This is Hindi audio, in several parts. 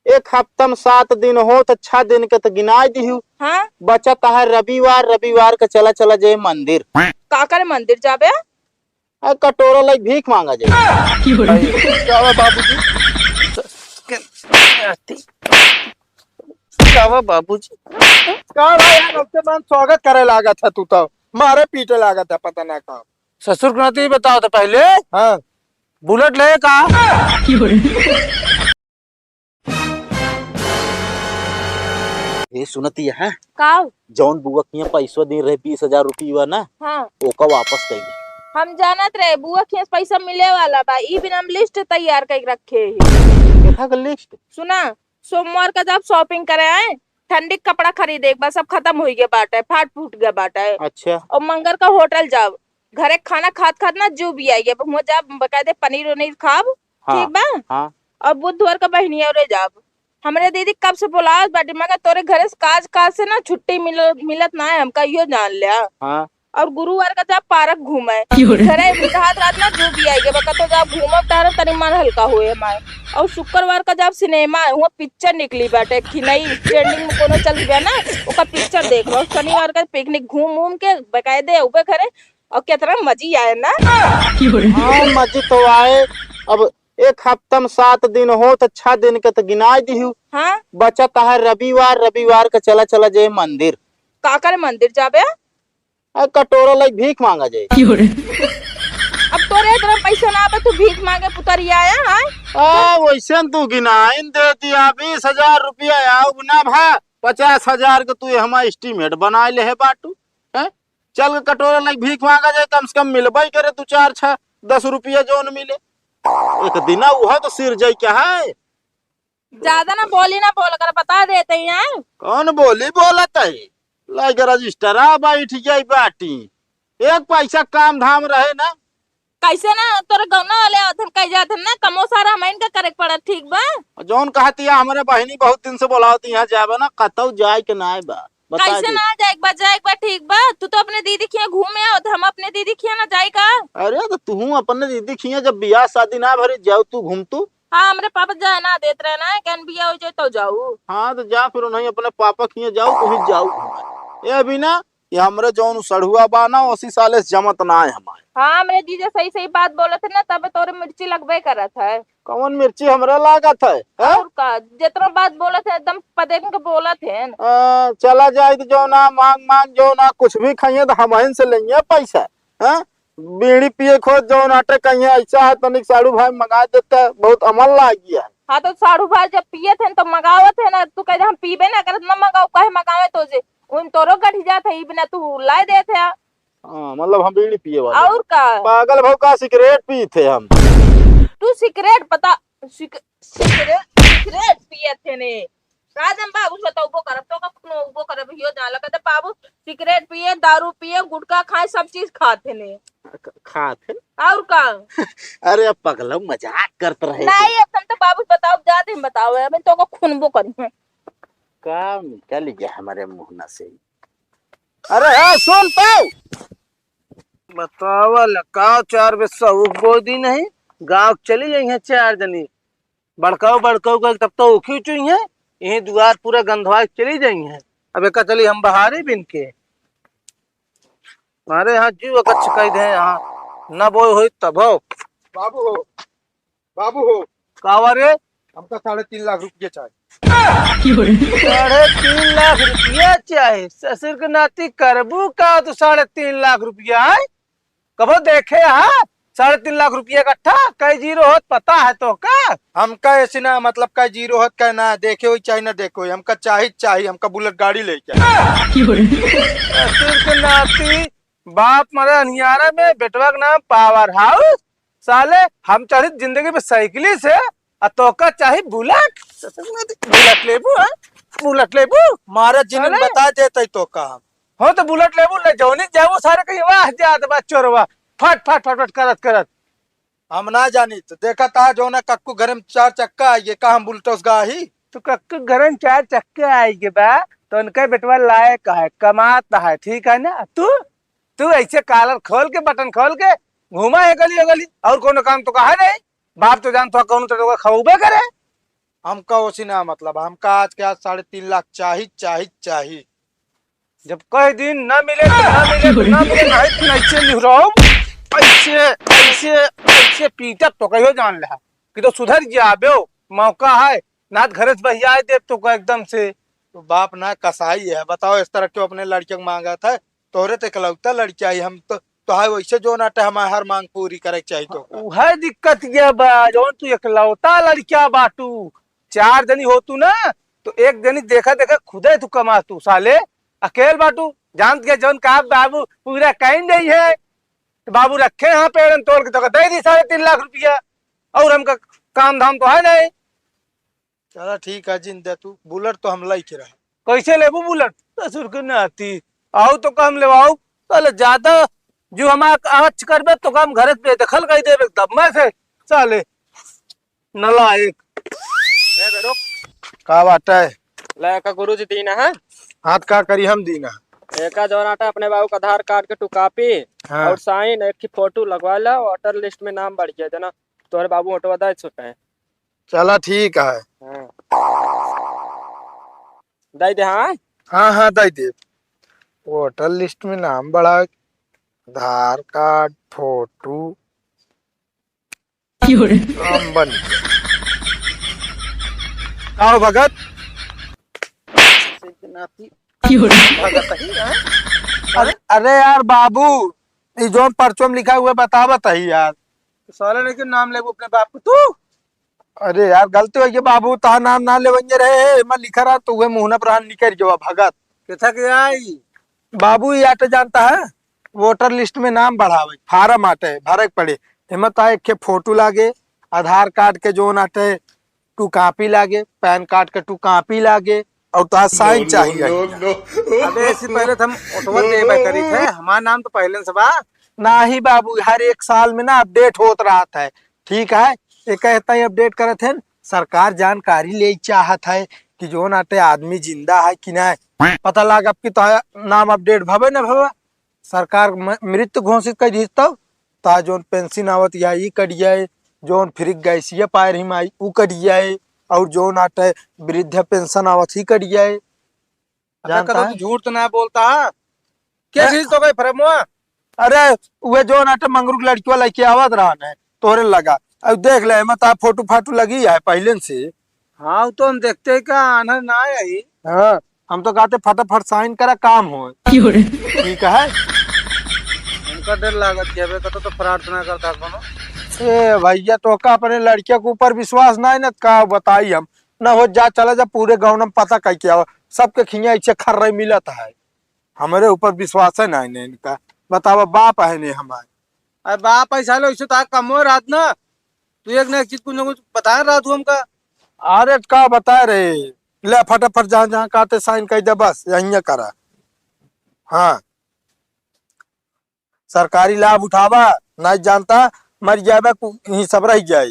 एक हफ्ता में 7 दिन हो तो 6 दिन के तो गिना दिहू। हाँ बचत है रविवार, रविवार का चला चला जाए मंदिर। का करे मंदिर जाबे? कटोरा लाइक भीख मांगा जाए। बाबूजी बाबूजी स्वागत करे लागत है तू तो मारे पीटे लागत है पता ना का। ससुर को नाती बताओ तो पहले। हाँ बुलेट ले का ये सुनती है का? जौन बुआ किया पैसा दे रहे 20,000 रुपया ना, हाँ ओका वापस कर दे। हम जानत रहे बुआ के पैसा मिले वाला बा, ई बिना हम लिस्ट तैयार कर रखे ही। देखा का लिस्ट सुना, सोमवार का जब शॉपिंग करे आए, ठंडी कपड़ा खरीदे एक बार सब खत्म हो गया बाटे, फाट फूट गया बाटे। अच्छा और मंगर का होटल जाओ, घरे खाना खात खात ना जो भी आई है जाब बकायदे पनीर उनीर खाब। हाँ, ठीक बा। हाँ और बुधवार का बहनिया रे जाब। हमरे दीदी कब से बोला बाटी मगर तोरे घरे से काज से ना छुट्टी मिलत ना है, हमका यो जान लिया। हाँ और गुरुवार का जब पार्क घूमे घरे रात रात ना जो भी आएगा बका तो जब घूमो तारा तनी मन हल्का हुए हमारे। और शुक्रवार का जब सिनेमा हुआ पिक्चर निकली बाटे कि नहीं ट्रेंडिंग में कोनो चल गया ना, उसका पिक्चर देख लो। शनिवार का पिकनिक घूम घूम के बकायदे ऊपर करे और कितना मजी आए ना। हाँ मजे तो आए। अब एक हफ्ता में 7 दिन हो तो 6 दिन के तो गिना दिहू। हाँ बचत है रविवार, रविवार का चला चला जाए मंदिर। का करे मंदिर जाबे? कटोरा लाइक भीख मांगा जाए। अब तोरे इतना पैसा ना आवे तू भीख मांगे पुतरिया आया है? वैसे तू गिनाइन दे दिया 20,000 रुपया आओ ना भा 50,000 का तू हमारा एस्टीमेट बना ले है बाटू है। चल के कटोरा लाइक भीख मांगा जाए, कम से कम मिलबा करे तू 4, 6, 10 रुपया जोन मिले एक दिन वह तो सिर जाए क्या है। ज्यादा ना बोली ना बोल कर बता देते हैं। कौन बोली बोलत है लाइक रजिस्टर बैठ जाए बाटी, एक पैसा काम धाम रहे ना। कैसे ना तोरे गौना वाले अथन कह जाथन ना कमो सारा हम इनका करे पड़ा। ठीक बा जौन कहती है हमारे बहनी बहुत दिन से बोलावती यहाँ जाबे ना कतौ जाए के ना बा बता कैसे दे। ना जाए एक बार ठीक बा। तू तो अपने दीदी खिया घूमे आओ, हम अपने दीदी खिया ना जाए का। अरे तो तू अपने दीदी खिया जब बियाह शादी ना भरी जाओ तू घूम तू। हाँ हमरे पापा जाए ना देत रहे ना कैन बिया हो जाए तो जाऊ। हाँ तो जा फिर नहीं अपने पापा खिया जाओ तू ही जाओ घूमे। ये भी ना ये हमरे जौन सड़ुआ बा ना 80 साल से जमत ना है हमारे। हाँ मेरे जीजा सही सही बात बोले थे ना, तब तोरे मिर्ची लगबे करत है। कौन मिर्ची हमरा लागत है, और का जितना बात बोले थे एकदम पते के बोला थे। चला जाए तो जो ना मांग मांग जो ना कुछ भी खाइए तो हम से लेंगे पैसा। है बीड़ी पिए खोद जो नाटक कहिए ऐसा है तनिक साड़ू भाई मंगा देता, बहुत अमल लाग गया है। हाँ तो साड़ू भाई जब पिए थे तो मंगावत है ना, तू कह हम पीबे ना करत ना मंगाओ कहे मंगावे तो जे उन तोरो गठ जात है बिना तू लाए दे थे। मतलब हम बीड़ी पिए वाले और का पागल भाव का सिगरेट पी थे हम। तू सिगरेट पता सिगरेट पिए थे ने राजन बाबू बताओ वो करब तो का वो करब यो जाला कहते बाबू सिगरेट पिए दारू पिए गुटखा खाए सब चीज खाते ने खाते और का। अरे अब पगला मजाक करते रहे नहीं अब तुम तो बाबू बताओ जाते हम बताओ अब तो को खुनबो करी का निकल गया हमारे मुंह से। अरे हाँ सुन पाओ बतावा लकाओ 4 बजे सऊक बोदी नहीं गांव चली जाई है 4 जनी बड़काओ का तब तो उखी चुई है यही दुआर पूरा गंधवा चली जाई है। अब एक चली हम बहारे बिन के हमारे यहाँ जीव कच्छ कह दे यहाँ न बोई हुई तब हो। बाबू हो कावा रे हमका 3.5 लाख रुपया चाहिए। 3.5 लाख रुपया चाहे ससुर के नाती करबू का तो 3.5 लाख रुपया है। कबो देखे हाँ 3.5 लाख रुपया इकट्ठा कई जीरो होत पता है तो का। हमका ऐसे ना मतलब का जीरो होत का ना देखे हुई चाहिए ना देखो हुई हमका चाहिए हमका बुलेट गाड़ी ले ससुर के नाती बाप मरे अनियारा में बेटवा का नाम पावर हाउस साले हम चढ़ी जिंदगी में साइकिली से तो का चाहिए बुलेट। बुलेट लेबू है बुलेट लेबू मारा जिन बता देते तो का हो तो बुलेट लेबू ले जौनी जाओ सारे कहीं वाह जात बा चोरवा फट फट फट फट करत करत हम ना जानी तो देखा था जो ना कक्कू घर में 4 चक्का आइए का हम बुलटोस गाही तो कक्कू घर में 4 चक्के आएगी बा तो उनका बेटवा लायक है कमाता है ठीक है ना। तू ऐसे कॉलर खोल के बटन खोल के घुमा है गली और कोनो काम तो कहा नहीं। बाप तो जानता कौन तो खबे करे हमका ओसी ना मतलब, हमका आज के आज 3.5 लाख चाहिए। जब कई दिन न मिले तो न मिले तो न मिले, नहीं तो ऐसे लिहराओ, ऐसे ऐसे ऐसे पीटत तो कहियो जान ले कि तो सुधर जाबे, मौका है ना घरे से बहिया दे तो का एकदम से। तो बाप ना कसाई है, बताओ इस तरह क्यों अपने लड़के को मांगा था? तोरे तो इकलौता लड़की आई, हम तो है वैसे जो नाटे हमारे हर मांग पूरी करे के चाहिए। तो उहे दिक्कत ये बा, जौन तू इकलौता लड़किया बाटू, 4 जनी हो तू ना तो एक जनी देखा देखा खुदे तू कमा तू, साले अकेल बाटू जान के जौन का बाबू पूरा कहीं नहीं है तो बाबू रखे यहाँ पेड़ तोड़ के तो दे दी 3.5 लाख रुपया, और हमका काम धाम तो है नहीं। चलो ठीक है जिन दे, तू बुलेट तो हम लाई के रहे। कैसे लेबू बुलेट? 10 के न आती आओ तो कम ले आओ, पहले ज्यादा जो हमारा आवाज करबे तो काम घर पे दखल कर देबे तब मैं से साले नलायक। ए बेरो का बात है? लड़का गुरुजी दीना है। हाथ का करी हम दीना। एका जवन आटा अपने बाबू का आधार कार्ड के टू कॉपी हाँ। और साइन एक की फोटो लगवा ला, वोटर लिस्ट में नाम बढ़ गया जना तोहरे बाबू हटवा दे छुटा है। चला ठीक है। हाँ दे दे। हाँ हाँ हाँ दे दे। वोटर लिस्ट में नाम बढ़ा, आधार कार्ड, फोटो काम बन आओ भगत। अरे यार बाबू, ये जो पर्चो में लिखा हुआ है बता बताइए यार। साले लेकिन नाम लेबू अपने बाप को तू? अरे यार गलती हो गई बाबू, ता नाम ना लेवंगे रहे, मैं लिखा रहा तो वे मुंह न प्राण निकल गया भगत। किथा के आई बाबू ये आटे जानता है, वोटर लिस्ट में नाम बढ़ावे फार्म आटे भरे पड़े, हिम्मत आए के फोटो लागे, आधार कार्ड के जो आटे टू कॉपी लागे, पैन कार्ड के टू कॉपी लागे, और तो साइन चाहिए। अबे इससे पहले तो हम ऑटोवा देबे करी थे, हमारा नाम तो पहले से बा ना ही बाबू, हर एक साल में ना अपडेट होत रहा था। ठीक है, ये कहता है अपडेट करे थे, सरकार जानकारी ले चाहत है कि जो नाटे आदमी जिंदा है कि नहीं, पता लगा आपकी तो नाम अपडेट भवे न भवे, सरकार मृत्यु घोषित कर दी तब ता जोन पेंशन आवत या ई कटिए, जोन फ्री गैसीय पायर हिम आई ऊ कटिए, और जो नाटे वृद्ध पेंशन आवत ही कटिए। जानता है? झूठ तो ना बोलता है क्या चीज तो गई फरमुआ? अरे वे जो नाटे मंगरू की लड़कियों लेके आवत रहा है तोरे लगा, अब देख ले मत आप फोटो फाटो लगी है पहले से। हाँ तो हम देखते हैं क्या आना ना आई। हाँ हम तो कहते फटाफट साइन करा काम हो। ठीक है, उनका डर लागत है तो प्रार्थना करता कोनो। ए भैया तो का अपने लड़किया के ऊपर विश्वास नहीं न का बताई हम न हो जा, चला जा पूरे गाँव में पता कह के आवा, सबके खिया इच्छा खर रही मिलत है, हमारे ऊपर विश्वास है नहीं ने इनका। बतावा बाप है नहीं हमारे। अरे बाप ऐसा लो इसे तो कम हो रात ना, तू एक ना एक चीज कुछ ना कुछ बता रहा तू हमका। अरे का बता रहे, ले फटाफट जहाँ जहाँ कहते साइन कर दे बस यही करा। हाँ सरकारी लाभ उठावा, नहीं जानता मर जाए यही सब रह जाए।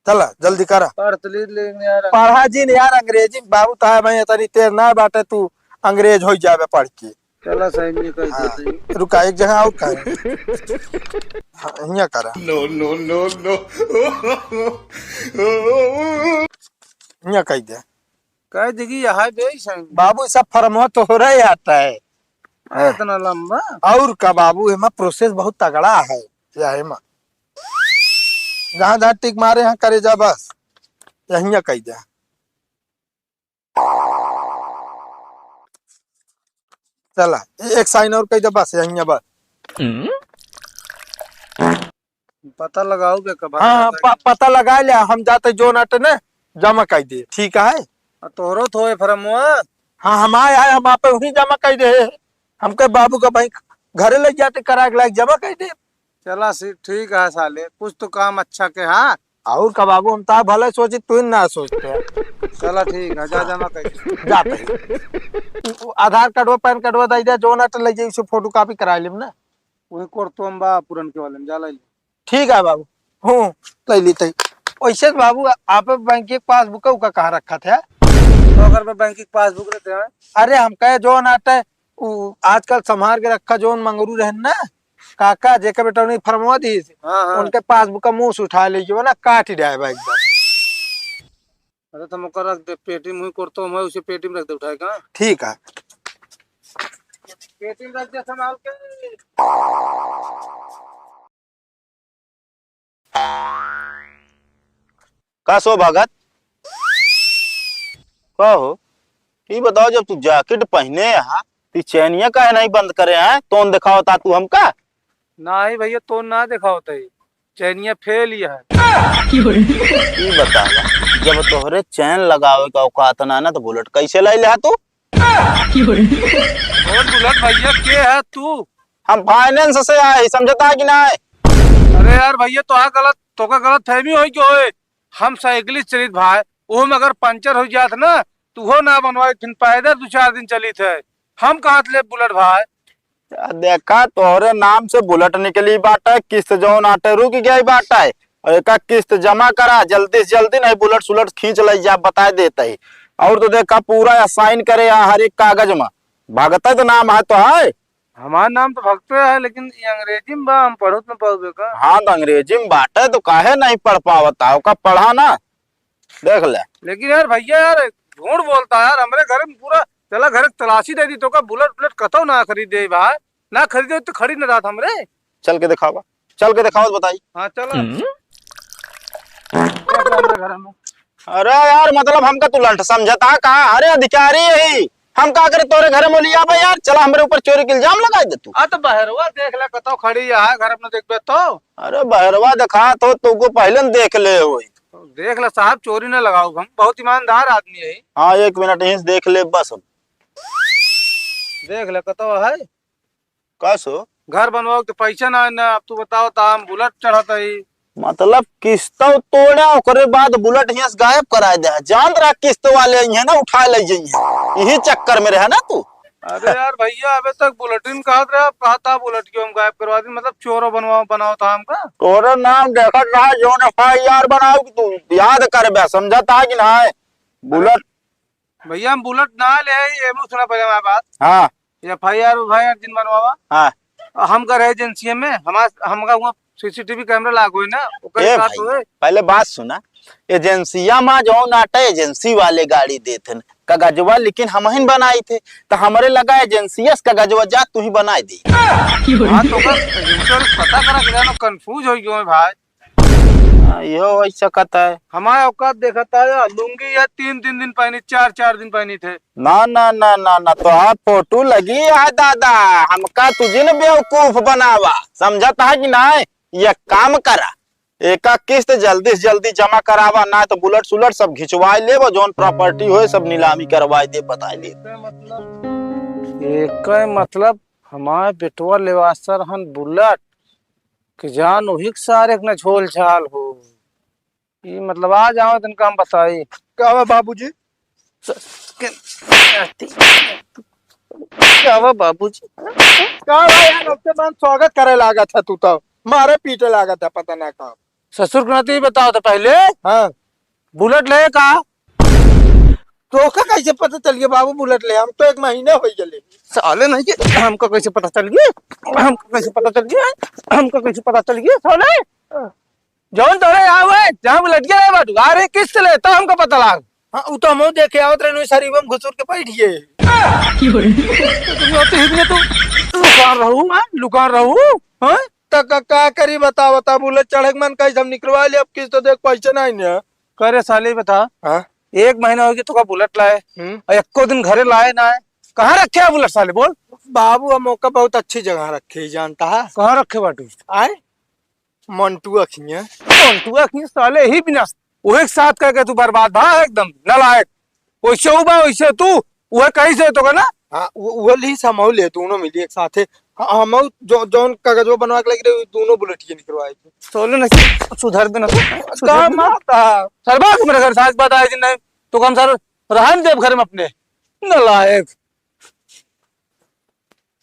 चला जल्दी करा। पढ़ा जी ने यार अंग्रेजी बाबू ता मैं तनी तेर ना बाटे, तू अंग्रेज हो जावे पढ़ के। चला सही नहीं कर हाँ, रुका एक जगह और कहा हाँ, करा No, no, no, no. यहाँ कह दे कह देगी यहाँ बे बाबू, सब फर्म तो हो रहा आता है इतना लंबा। और का बाबू एमा प्रोसेस बहुत तगड़ा है, एमा जहाँ जहाँ टिक मारे यहाँ करे जा बस यही कह दे। चला एक साइन और कह दे बस यही बस। पता लगाओगे कब? हाँ पता लगा लिया, हम जाते जो नाटे ने जमा कर दे। ठीक है, तोहरो थोए फरमुआ। हाँ हम आए हैं, हम आप वही जमा कर दे, हमके बाबू का भाई घरे ले जाते करा के जमा कर दे। चला ठीक है साले, कुछ तो काम अच्छा के। हाँ और का बाबू हम ता भले सोची तू ना सोचते। चला ठीक है, जा जमा कर जाते आधार कार्ड पैन कार्ड दे दे, जो नाटे ले जाए फोटो कॉपी करा लेम ना, वही कर तो हम बा पूरन के वाले में जा ले। ठीक है बाबू, हूँ ले ली तई। वैसे बाबू आप बैंक की पासबुक का कहाँ रखा था? तो अगर मैं बैंक की पासबुक रहते हैं। अरे हम कहे जो नाटे आजकल संभाल के रखा जो मंगरू रहे ना काका जेके बेटा नहीं फरमवा दी, हाँ हाँ। उनके पासबुक का मुंह से उठा लीजिए ना, काट ही जाएगा एकदम। अरे तुम ओकर रख दे, पेटी मुँह करतो मैं उसे पेटी में रख दे उठाए का। ठीक है। पेटी में रख दे संभाल के। का सो भगत का हो ये बताओ, जब तू जैकेट पहने यहाँ ती चैनिया काहे नहीं बंद करे हैं? तोन दिखाओ ता तू हमका। नहीं भैया तो ना देखा होता ही, चैनिया फेल ही है। ये बता जब तोहरे चैन लगावे का औकात ना ना तो बुलेट कैसे लाई ले तू? और बुलेट भैया के है तू? हम फाइनेंस से आए, समझता कि ना? अरे यार भैया तो का गलत फहमी हो क्यों है? हम साइकिलिस्ट चलित भाई, वो में अगर पंचर हो जात ना तू हो ना बनवाए, फिर पैदल 2-4 दिन चली थे। हम कहा ले बुलेट भाई। देखा तोहरे नाम से बुलेट निकली बाटा है, किस्त जो आटे रुक गई बाटा है, और एक किस्त जमा करा जल्दी से जल्दी, नहीं बुलेट सुलट खींच ली जा बता देता है। और तो देखा पूरा साइन करे यहाँ हर एक कागज में, भगत तो नाम है तो है। हमारा नाम तो भक्त है, लेकिन ये अंग्रेजी में बा, हम पढ़ो तो पाओगे का? हाँ तो अंग्रेजी में बाटा है तो काहे नहीं पढ़ पावता का पढ़ा ना, देख ले। लेकिन यार भैया यार झूठ बोलता है यार, हमारे घर में पूरा चला घर तलाशी दे दी तो का बुलेट बुलेट कतो ना खरीदे भाई, ना खरीदे तो खरीद ना रहा था हमरे। चल के दिखावा, चल के दिखाओ बताई। हाँ चलो घर में। अरे यार मतलब हमका तू लंठ समझता कहा? अरे अधिकारी यही हम का करे तोरे घर में लिया भाई यार, चला हमारे ऊपर चोरी के इल्जाम लगा दे तू। तो बहरवा देख ले कतो खड़ी है घर में, देख तो। अरे बहरवा दिखा तो तुमको पहले न देख ले हो। देख ले साहब, चोरी न लगाओ, हम बहुत ईमानदार आदमी है। हाँ 1 मिनट यहीं से देख ले बस। देख ले कतो है। कसो घर बनवाओ तो पैसा ना है ना, अब तू बताओ तो हम बुलेट चढ़ाता ही। मतलब किस्त तोड़ा ओकरे बाद बुलेट यहाँ से गायब करा दे, जान रहा किस्त वाले यहाँ ना उठा ले जाइए, यही चक्कर में रहे ना तू। अरे यार भैया अबे तक बुलेटिन कहा था बुलेट क्यों हम गायब करवा दी, मतलब चोरों बनाओ था हमका। तोरा नाम देखा रहा जो FIR बनाओ कि तू याद कर बे, समझता कि ना? बुलेट भैया हम बुलेट ना ले ये सुना पहले हमारी बात। हाँ FIR जिन बनवावा हाँ हम कर एजेंसी में, हमका वहाँ CCTV कैमरा लागू है ना, ए भाई, पहले बात सुना। एजेंसिया में जो नाटा एजेंसी वाले गाड़ी देते न कागजवा, लेकिन हम ही बनाई थे तो हमारे लगा एजेंसिया से कागजवा जा तू ही बनाई दी। हाँ तो पता करा के कंफ्यूज हो गयो भाई। यो ऐसा कहता है हमारे औकात देखा था, लुंगी या 3 दिन पहनी, 4 दिन पहनी थे। ना ना ना ना ना तो हाँ फोटो लगी है दादा, हमका तुझे न बेवकूफ बनावा, समझता है कि ना? ये काम करा, एक किस्त जल्दी से जल्दी जमा करावा, ना तो बुलेट सुलट सब घिंचवाई ले, जोन प्रॉपर्टी हो सब नीलामी करवाई दे, बताई ले। एक मतलब हमारे बेटवा लेवासर हन बुलेट कि जान वही सारे न झोल छाल हो। ये मतलब आ जाओ तन काम बताई क्या हुआ बाबूजी? क्या हुआ बाबूजी? क्या हुआ यार, सबसे मन स्वागत करे लागा था तू तो मारे पीटे लागा था, पता ना कहा। ससुर को नहीं बताओ तो पहले हाँ बुलेट ले का तो का कैसे पता चल गया बाबू बुलेट ले? हम तो 1 महीने हो गए साले नहीं कि हमको कैसे पता चल गया, हमको कैसे पता चल गया, हमको कैसे पता चल गया साले जौन तोरे आवे जहां बुलेट गया रे बाटू अरे किस्त ले तो हमको पता लाग। हाँ वो तो हम देखे आवत रहे शरीफ में घुसुर के बैठिए। तू लुकान रहू हां तक का करी बता बुलेट चढ़े मन कैसे हम निकलवा ले, अब किस्त तो देख पैसे नहीं ना करे साले बता। हाँ 1 महीना हो गया तो का बुलेट लाए और एको दिन घरे लाए ना है, कहाँ रखे है बुलेट साले बोल? बाबू हम मौका बहुत अच्छी जगह रखे ही जानता है। कहाँ रखे बाटू? आए मंटू अखिया साले ही बिना वो एक साथ करके तू बर्बाद भा एकदम नलायक। वैसे वैसे तू वह कहीं से तो ना। हाँ वो ही समझ ले दोनों मिली एक साथ है। हम जो जोन कागज बनवा के लगे दोनों बुलेट ये निकलवाए थे। सोले नहीं सुधर देना क्या मारता सर बात मेरे घर साथ बात आए दिन नहीं तो कम सर रहन देव घर में अपने नलायक।